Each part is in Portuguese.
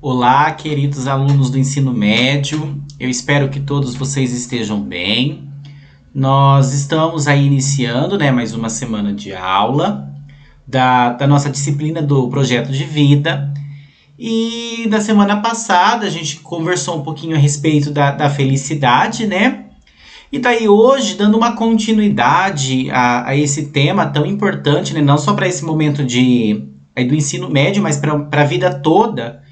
Olá, queridos alunos do ensino médio. Eu espero que todos vocês estejam bem. Nós estamos aí iniciando, mais uma semana de aula da nossa disciplina do projeto de vida. E na semana passada a gente conversou um pouquinho a respeito da felicidade, né? E daí hoje, dando uma continuidade a esse tema tão importante, né? Não só para esse momento do ensino médio, mas para a vida toda,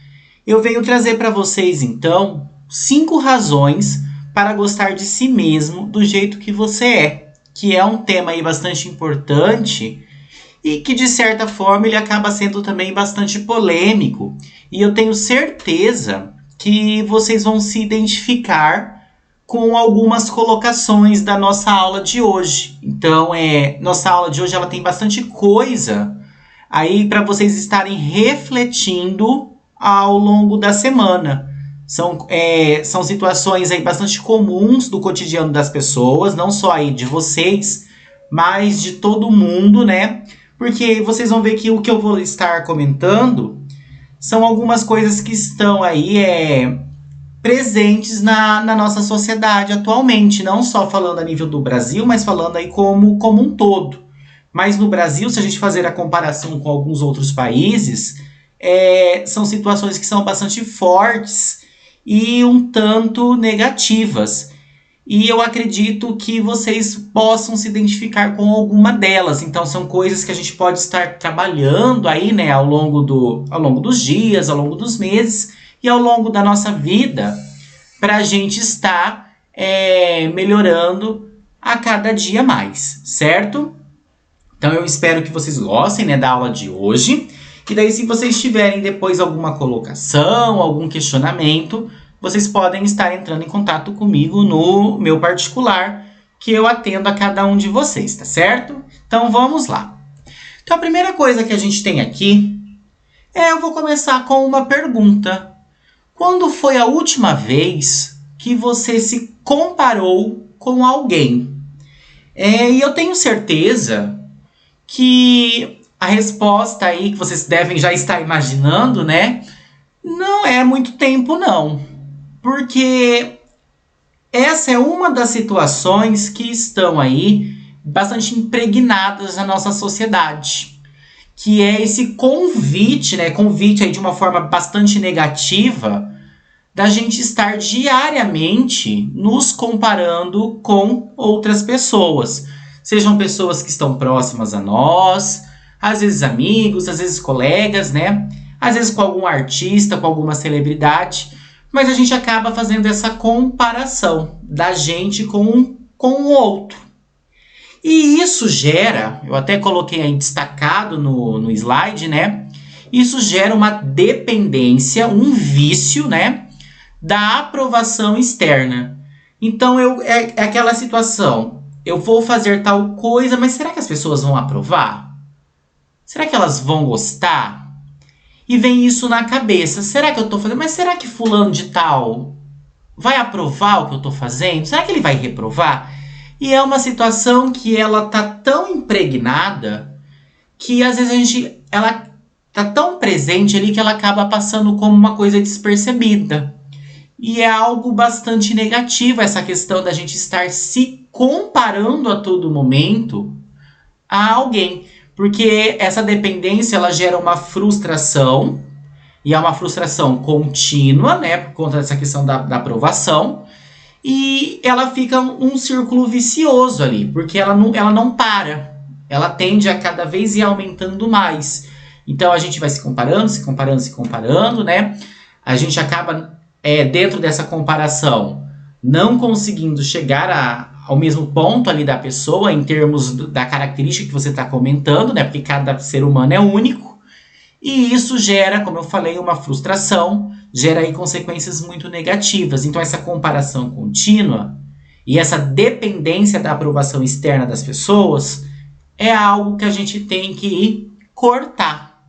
eu venho trazer para vocês, então, 5 razões para gostar de si mesmo do jeito que você é, que é um tema aí bastante importante e que, de certa forma, ele acaba sendo também bastante polêmico. E eu tenho certeza que vocês vão se identificar com algumas colocações da nossa aula de hoje. Então, nossa aula de hoje ela tem bastante coisa aí para vocês estarem refletindo ao longo da semana. São situações aí bastante comuns do cotidiano das pessoas, não só aí de vocês, mas de todo mundo, né? Porque vocês vão ver que o que eu vou estar comentando são algumas coisas que estão aí presentes na nossa sociedade atualmente, não só falando a nível do Brasil, mas falando aí como um todo. Mas no Brasil, se a gente fazer a comparação com alguns outros países, são situações que são bastante fortes e um tanto negativas. E eu acredito que vocês possam se identificar com alguma delas. Então são coisas que a gente pode estar trabalhando aí, né, ao longo dos dias, ao longo dos meses e ao longo da nossa vida, para a gente estar melhorando a cada dia mais, certo? Então eu espero que vocês gostem, né, da aula de hoje. E daí, se vocês tiverem depois alguma colocação, algum questionamento, vocês podem estar entrando em contato comigo no meu particular, que eu atendo a cada um de vocês, tá certo? Então vamos lá. Então a primeira coisa que a gente tem aqui eu vou começar com uma pergunta. Quando foi a última vez que você se comparou com alguém? E eu tenho certeza que a resposta aí que vocês devem já estar imaginando, né? Não é muito tempo, não. Porque essa é uma das situações que estão aí bastante impregnadas na nossa sociedade. Que é esse convite, né? Convite aí de uma forma bastante negativa da gente estar diariamente nos comparando com outras pessoas. Sejam pessoas que estão próximas a nós, às vezes amigos, às vezes colegas, né? Às vezes com algum artista, com alguma celebridade. Mas a gente acaba fazendo essa comparação da gente com o outro. E isso gera, eu até coloquei aí destacado no slide, né? Isso gera uma dependência, um vício, né? Da aprovação externa. Então é aquela situação. Eu vou fazer tal coisa, mas será que as pessoas vão aprovar? Será que elas vão gostar? E vem isso na cabeça. Será que eu tô fazendo? Mas será que fulano de tal vai aprovar o que eu tô fazendo? Será que ele vai reprovar? E é uma situação que ela tá tão impregnada que às vezes ela tá tão presente ali que ela acaba passando como uma coisa despercebida. E é algo bastante negativo essa questão da gente estar se comparando a todo momento a alguém. Porque essa dependência ela gera uma frustração, e é uma frustração contínua, né, por conta dessa questão da aprovação, e ela fica um círculo vicioso ali, porque ela não para, ela tende a cada vez ir aumentando mais. Então a gente vai se comparando, né, a gente acaba dentro dessa comparação não conseguindo chegar ao mesmo ponto ali da pessoa, em termos da característica que você está comentando, né? Porque cada ser humano é único. E isso gera, como eu falei, uma frustração, gera aí consequências muito negativas. Então essa comparação contínua e essa dependência da aprovação externa das pessoas é algo que a gente tem que cortar.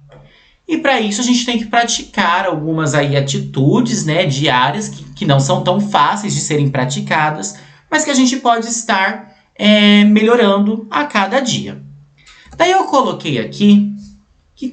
E para isso a gente tem que praticar algumas aí atitudes, né, diárias que não são tão fáceis de serem praticadas, mas que a gente pode estar melhorando a cada dia. Daí eu coloquei aqui que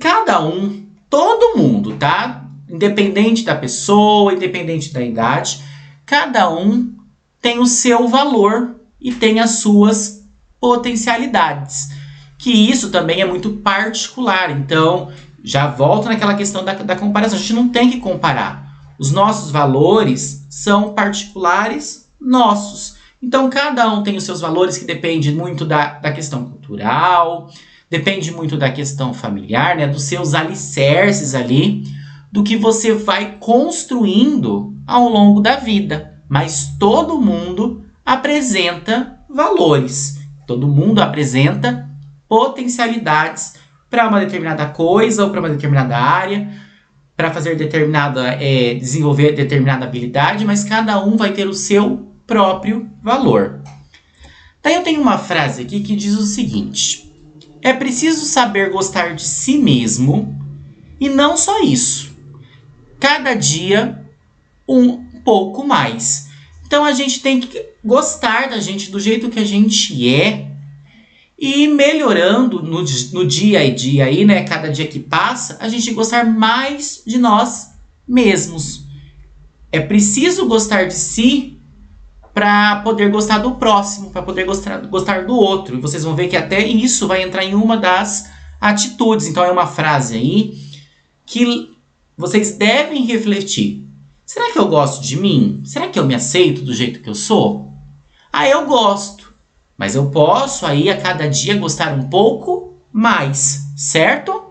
todo mundo, tá? Independente da pessoa, independente da idade, cada um tem o seu valor e tem as suas potencialidades. Que isso também é muito particular. Então, já volto naquela questão da comparação. A gente não tem que comparar. Os nossos valores são particulares nossos. Então, cada um tem os seus valores, que depende muito da questão cultural, depende muito da questão familiar, né? Dos seus alicerces ali, do que você vai construindo ao longo da vida. Mas todo mundo apresenta valores. Todo mundo apresenta potencialidades para uma determinada coisa ou para uma determinada área, para fazer desenvolver determinada habilidade, mas cada um vai ter o seu próprio valor. Daí eu tenho uma frase aqui que diz o seguinte: é preciso saber gostar de si mesmo e não só isso, cada dia um pouco mais. Então a gente tem que gostar da gente do jeito que a gente é e ir melhorando no dia a dia aí, né? Cada dia que passa, a gente gostar mais de nós mesmos. É preciso gostar de si para poder gostar do próximo, para poder gostar do outro. E vocês vão ver que até isso vai entrar em uma das atitudes. Então é uma frase aí que vocês devem refletir. Será que eu gosto de mim? Será que eu me aceito do jeito que eu sou? Ah, eu gosto. Mas eu posso aí a cada dia gostar um pouco mais, certo?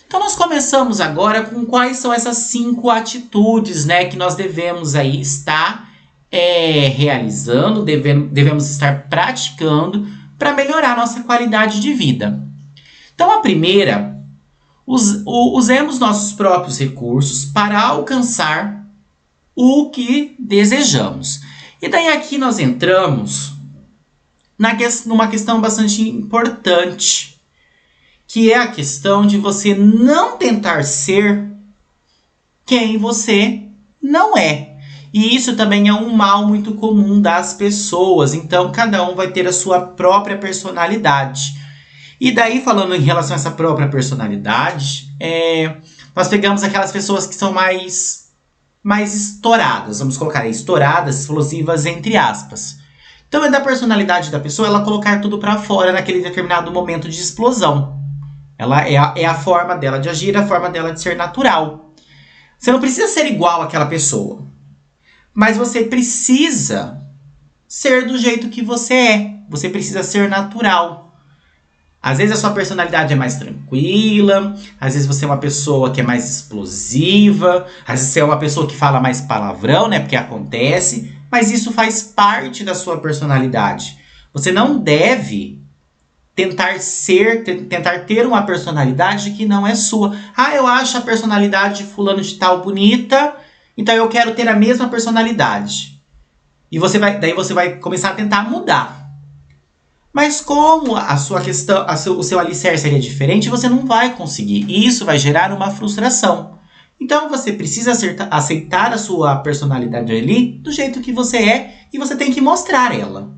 Então nós começamos agora com quais são essas 5 atitudes, né, que nós devemos aí estar realizando, devemos estar praticando para melhorar nossa qualidade de vida. Então a primeira, usemos nossos próprios recursos para alcançar o que desejamos. E daí aqui nós entramos numa questão bastante importante, que é a questão de você não tentar ser quem você não é. E isso também é um mal muito comum das pessoas. Então, cada um vai ter a sua própria personalidade. E daí, falando em relação a essa própria personalidade, nós pegamos aquelas pessoas que são mais estouradas. Vamos colocar aí, estouradas, explosivas, entre aspas. Então, é da personalidade da pessoa ela colocar tudo para fora naquele determinado momento de explosão. Ela é a forma dela de agir, a forma dela de ser natural. Você não precisa ser igual àquela pessoa, mas você precisa ser do jeito que você é. Você precisa ser natural. Às vezes a sua personalidade é mais tranquila, às vezes você é uma pessoa que é mais explosiva, às vezes você é uma pessoa que fala mais palavrão, né? Porque acontece, mas isso faz parte da sua personalidade. Você não deve tentar ter uma personalidade que não é sua. Ah, eu acho a personalidade de fulano de tal bonita, então eu quero ter a mesma personalidade. E daí você vai começar a tentar mudar. Mas como a sua questão, o seu alicerce é diferente, você não vai conseguir. E isso vai gerar uma frustração. Então você precisa aceitar a sua personalidade ali do jeito que você é e você tem que mostrar ela.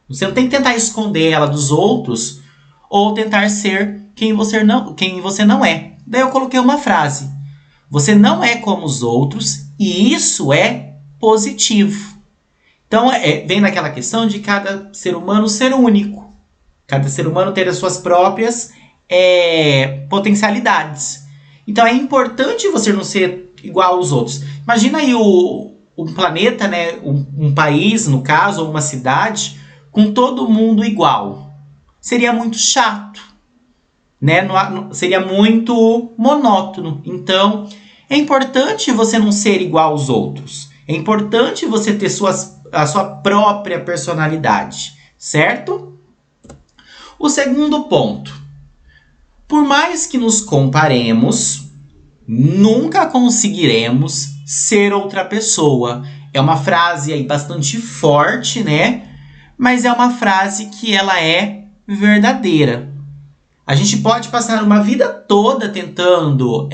Você não tem que tentar esconder ela dos outros ou tentar ser quem você não é. Daí eu coloquei uma frase: você não é como os outros e isso é positivo. Então vem naquela questão de cada ser humano ser único. Cada ser humano ter as suas próprias potencialidades. Então é importante você não ser igual aos outros. Imagina aí um planeta, né, um país, no caso, ou uma cidade, com todo mundo igual. Seria muito chato, né? Seria muito monótono. Então é importante você não ser igual aos outros. É importante você ter a sua própria personalidade, certo? O segundo ponto: por mais que nos comparemos, nunca conseguiremos ser outra pessoa. É uma frase aí bastante forte, né? Mas é uma frase que ela é verdadeira. A gente pode passar uma vida toda tentando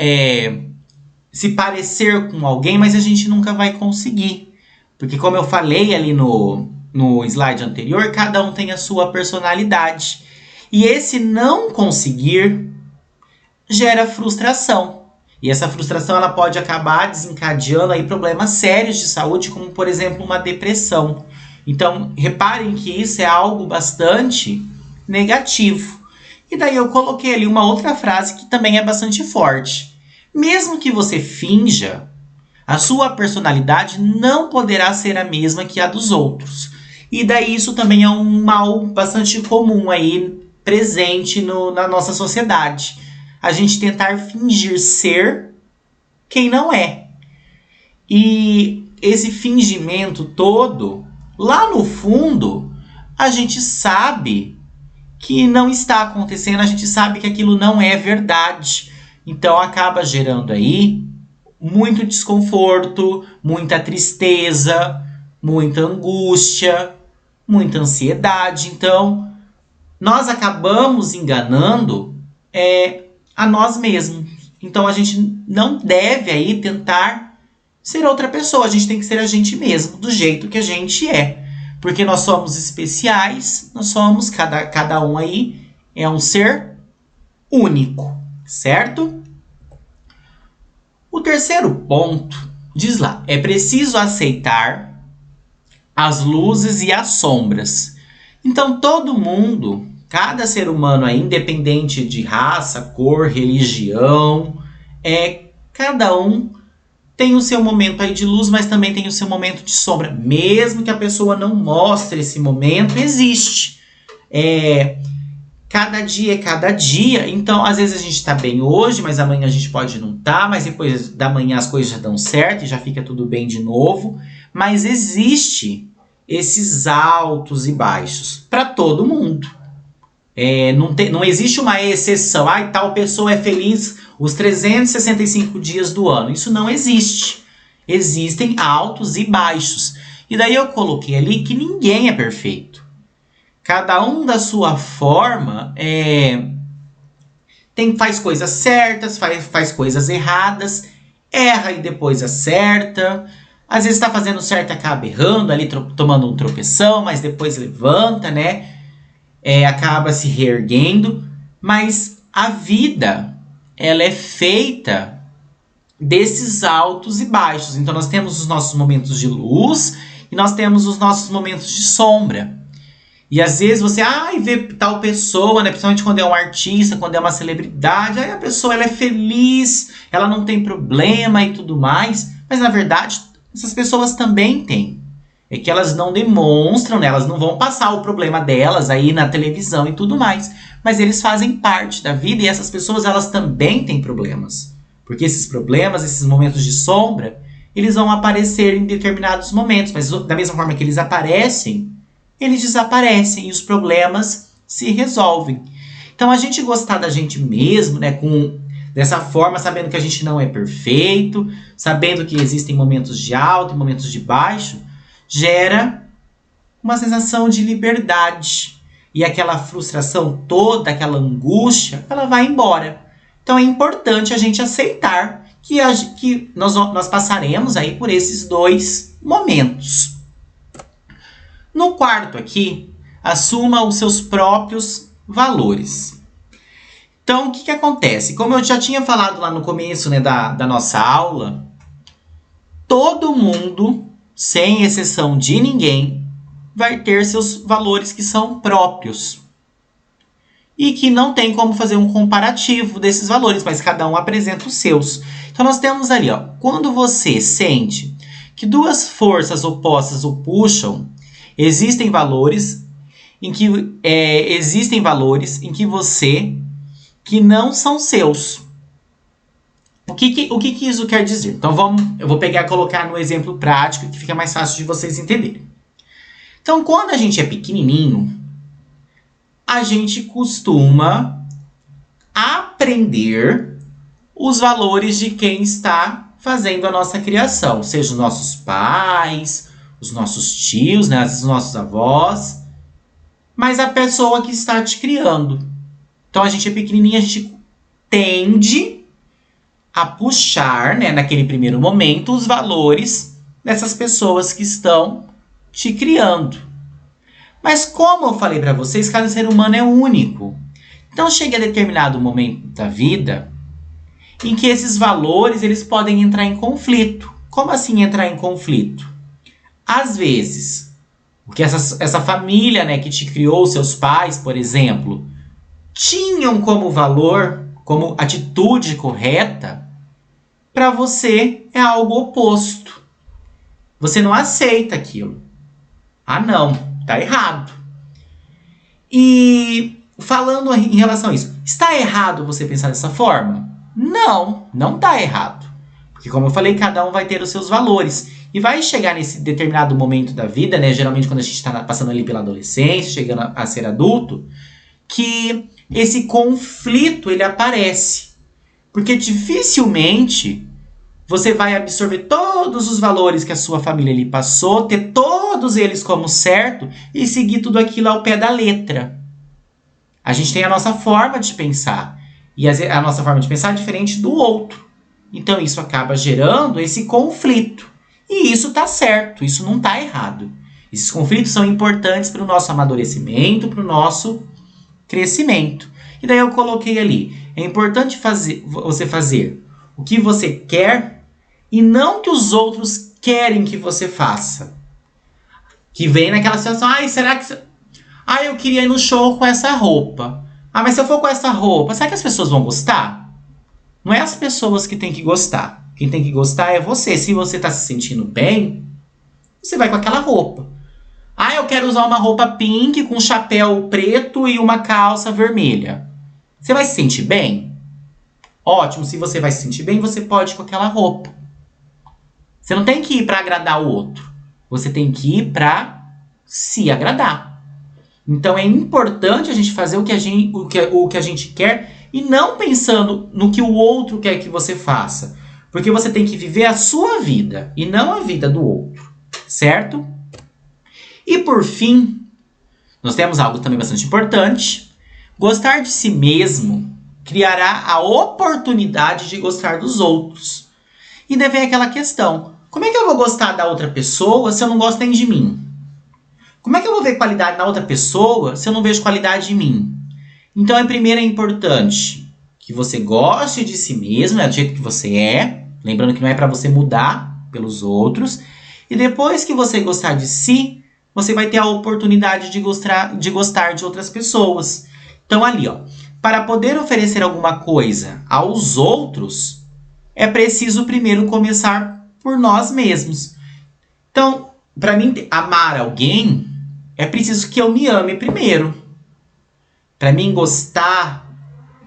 se parecer com alguém, mas a gente nunca vai conseguir. Porque como eu falei ali no slide anterior, cada um tem a sua personalidade. E esse não conseguir gera frustração. E essa frustração ela pode acabar desencadeando aí problemas sérios de saúde, como por exemplo uma depressão. Então, reparem que isso é algo bastante negativo. E daí eu coloquei ali uma outra frase que também é bastante forte. Mesmo que você finja, a sua personalidade não poderá ser a mesma que a dos outros. E daí isso também é um mal bastante comum aí, presente na nossa sociedade. A gente tentar fingir ser quem não é. E esse fingimento todo, lá no fundo, a gente sabe que não está acontecendo, a gente sabe que aquilo não é verdade. Então acaba gerando aí muito desconforto, muita tristeza, muita angústia, muita ansiedade. Então nós acabamos enganando a nós mesmos. Então a gente não deve aí tentar ser outra pessoa, a gente tem que ser a gente mesmo, do jeito que a gente é. Porque nós somos especiais, nós somos, cada um aí é um ser único, certo? O terceiro ponto, diz lá, é preciso aceitar as luzes e as sombras. Então todo mundo, cada ser humano aí, independente de raça, cor, religião, cada um tem o seu momento aí de luz, mas também tem o seu momento de sombra. Mesmo que a pessoa não mostre esse momento, existe. Cada dia é cada dia. Então, às vezes a gente tá bem hoje, mas amanhã a gente pode não tá. Mas depois da manhã as coisas já dão certo e já fica tudo bem de novo. Mas existe esses altos e baixos para todo mundo. Não existe uma exceção. Tal pessoa é feliz os 365 dias do ano. Isso não existe. Existem altos e baixos. E daí eu coloquei ali que ninguém é perfeito. Cada um da sua forma faz coisas certas, faz coisas erradas, erra e depois acerta. Às vezes está fazendo certo e acaba errando, ali tomando um tropeção, mas depois levanta, né? Acaba se reerguendo. Mas a vida, ela é feita desses altos e baixos. Então nós temos os nossos momentos de luz e nós temos os nossos momentos de sombra. E às vezes você vê tal pessoa, né, principalmente quando é um artista, quando é uma celebridade, aí a pessoa ela é feliz, ela não tem problema e tudo mais. Mas na verdade, essas pessoas também têm. É que elas não demonstram, né, elas não vão passar o problema delas aí na televisão e tudo mais. Mas eles fazem parte da vida e essas pessoas elas também têm problemas. Porque esses problemas, esses momentos de sombra, eles vão aparecer em determinados momentos. Mas da mesma forma que eles aparecem, eles desaparecem e os problemas se resolvem. Então a gente gostar da gente mesmo, né, dessa forma, sabendo que a gente não é perfeito, sabendo que existem momentos de alto e momentos de baixo, gera uma sensação de liberdade. E aquela frustração toda, aquela angústia, ela vai embora. Então é importante a gente aceitar que nós passaremos aí por esses dois momentos. No quarto aqui, assuma os seus próprios valores. Então, o que acontece? Como eu já tinha falado lá no começo, né, da nossa aula, todo mundo, sem exceção de ninguém, vai ter seus valores que são próprios. E que não tem como fazer um comparativo desses valores, mas cada um apresenta os seus. Então, nós temos ali, quando você sente que duas forças opostas o puxam, existem valores em que você que não são seus. O que isso quer dizer? Então eu vou pegar e colocar no exemplo prático que fica mais fácil de vocês entenderem. Então quando a gente é pequenininho, a gente costuma aprender os valores de quem está fazendo a nossa criação, seja os nossos pais, os nossos tios, né, os nossos avós, mas a pessoa que está te criando. Então a gente é pequenininho, a gente tende a puxar, né, naquele primeiro momento, os valores dessas pessoas que estão te criando. Mas como eu falei para vocês, cada ser humano é único. Então chega a determinado momento da vida em que esses valores eles podem entrar em conflito. Como assim entrar em conflito? Às vezes, porque essa família, né, que te criou, seus pais, por exemplo, tinham como valor, como atitude correta, para você é algo oposto. Você não aceita aquilo. Ah, não, tá errado. E falando em relação a isso, está errado você pensar dessa forma? Não, não está errado. Porque como eu falei, cada um vai ter os seus valores. E vai chegar nesse determinado momento da vida, né? Geralmente quando a gente está passando ali pela adolescência, chegando a ser adulto, que esse conflito ele aparece. Porque dificilmente você vai absorver todos os valores que a sua família lhe passou, ter todos eles como certo e seguir tudo aquilo ao pé da letra. A gente tem a nossa forma de pensar. E a nossa forma de pensar é diferente do outro. Então isso acaba gerando esse conflito. E isso está certo, isso não está errado. Esses conflitos são importantes para o nosso amadurecimento, para o nosso crescimento. E daí eu coloquei ali, é importante você fazer o que você quer e não o que os outros querem que você faça. Que vem naquela situação, será que... eu queria ir no show com essa roupa. Mas se eu for com essa roupa, será que as pessoas vão gostar? Não é as pessoas que têm que gostar. Quem tem que gostar é você. Se você está se sentindo bem, você vai com aquela roupa. Eu quero usar uma roupa pink com um chapéu preto e uma calça vermelha. Você vai se sentir bem? Ótimo, se você vai se sentir bem, você pode ir com aquela roupa. Você não tem que ir para agradar o outro. Você tem que ir para se agradar. Então é importante a gente fazer o que a gente quer e não pensando no que o outro quer que você faça. Porque você tem que viver a sua vida e não a vida do outro. Certo? E por fim, nós temos algo também bastante importante. Gostar de si mesmo criará a oportunidade de gostar dos outros. E daí vem aquela questão. Como é que eu vou gostar da outra pessoa se eu não gosto nem de mim? Como é que eu vou ver qualidade na outra pessoa se eu não vejo qualidade em mim? Então, primeiro é importante que você goste de si mesmo, do jeito que você é. Lembrando que não é para você mudar pelos outros. E depois que você gostar de si, você vai ter a oportunidade de gostar de outras pessoas. Então, ali, para poder oferecer alguma coisa aos outros, é preciso primeiro começar por nós mesmos. Então, para mim amar alguém, é preciso que eu me ame primeiro. Para mim gostar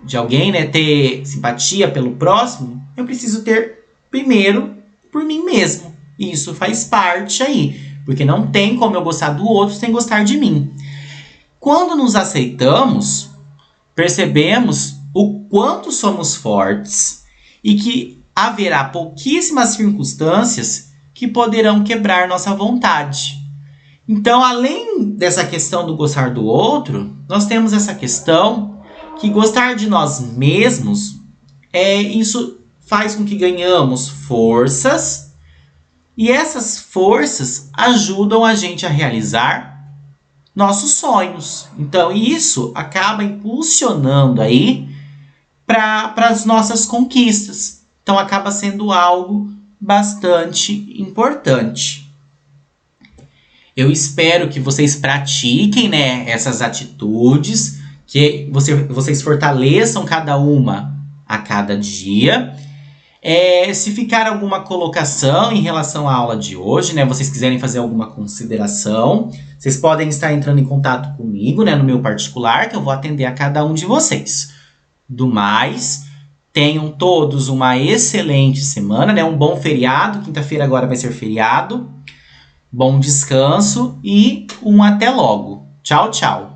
de alguém, né, ter simpatia pelo próximo, eu preciso ter primeiro por mim mesmo. E isso faz parte aí, porque não tem como eu gostar do outro sem gostar de mim. Quando nos aceitamos, percebemos o quanto somos fortes e que haverá pouquíssimas circunstâncias que poderão quebrar nossa vontade. Então, além dessa questão do gostar do outro, nós temos essa questão que gostar de nós mesmos, isso faz com que ganhamos forças, e essas forças ajudam a gente a realizar nossos sonhos. Então, isso acaba impulsionando aí para as nossas conquistas. Então, acaba sendo algo bastante importante. Eu espero que vocês pratiquem, né, essas atitudes, que vocês fortaleçam cada uma a cada dia. Se ficar alguma colocação em relação à aula de hoje, né, vocês quiserem fazer alguma consideração, vocês podem estar entrando em contato comigo, né, no meu particular, que eu vou atender a cada um de vocês. Do mais, tenham todos uma excelente semana, né, um bom feriado. Quinta-feira agora vai ser feriado. Bom descanso e até logo. Tchau, tchau.